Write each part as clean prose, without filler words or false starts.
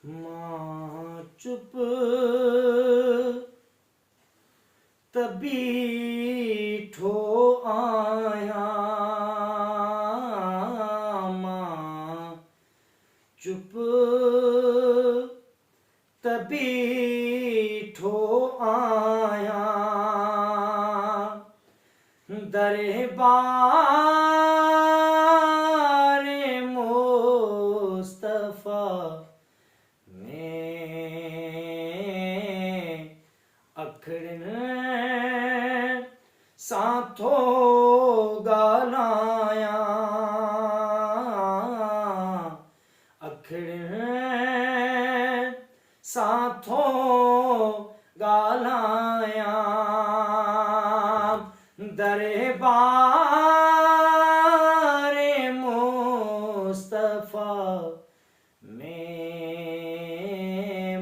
माँ चुप तभी ठो आया, माँ चुप तभी ठो आया, दरबार मुस्तफा में अखड़न साथों गालाया, अखड़न साथों गालाया, दरबार मुस्तफा में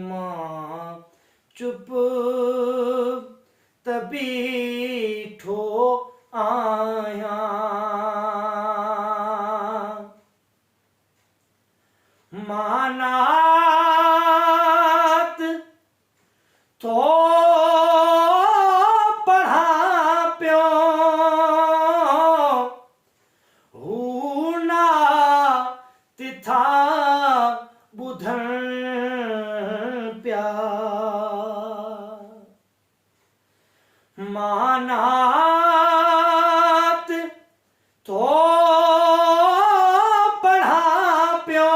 माँ चुप तभी ठो आया, मानात तो पढ़ा प्यो हूना तिथा बुधन प्या, मानात तो पढ़ा प्यो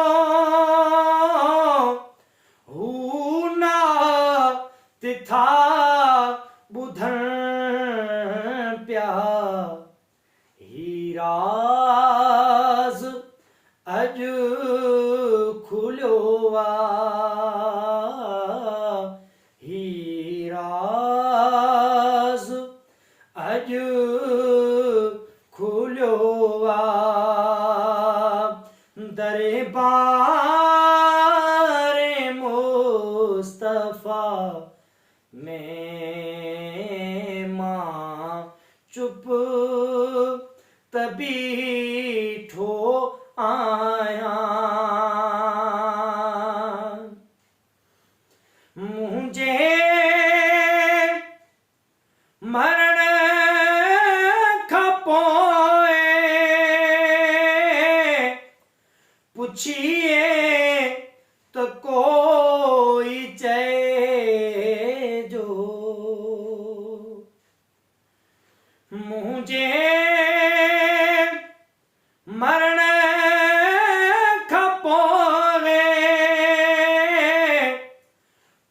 हूना तिथा बुधन प्या, हीराज अज खुलोवा, हीराज अज खुलोवा, दरबार मुस्तफा में माँ चुप तभी ठो आया, मुझे मरण खपोए पूछिए तो कोई चे जो, मुझे मरण खपोए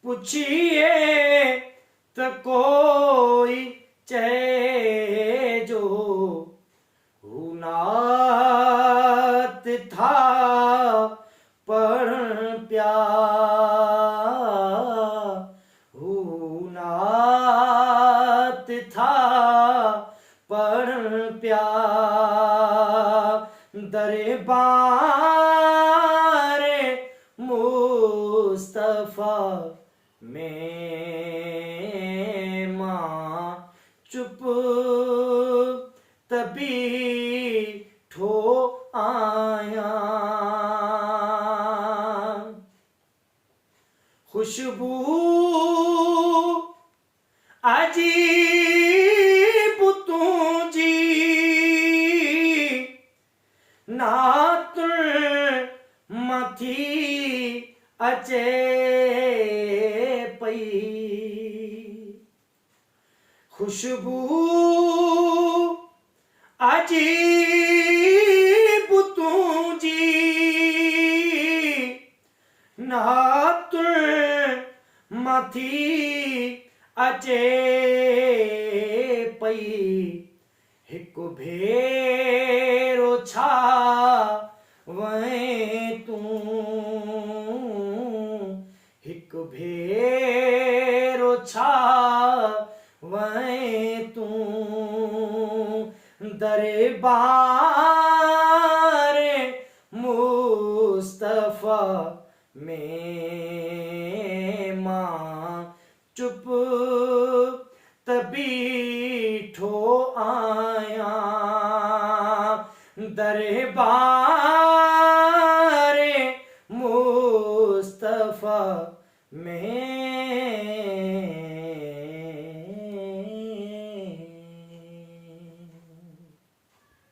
पूछिए तो कोई चे जो, हुनात था पढ़ प्या, हुनात था पढ़ प्या, दरबार मुस्तफा में माँ चुप तभी ठो आया, खुशबू अजीब तुझी नातुन मथी अचे पई, खुशबू अजीब तुझी नातुन मथी अचे पई, हिकु भेरो छा वहीं तूं, हिकु भेरो छा वहीं तूं, दरबार मुस्तफा में माँ चुप तभी ठो आया, दरबार मुस्तफा वफा में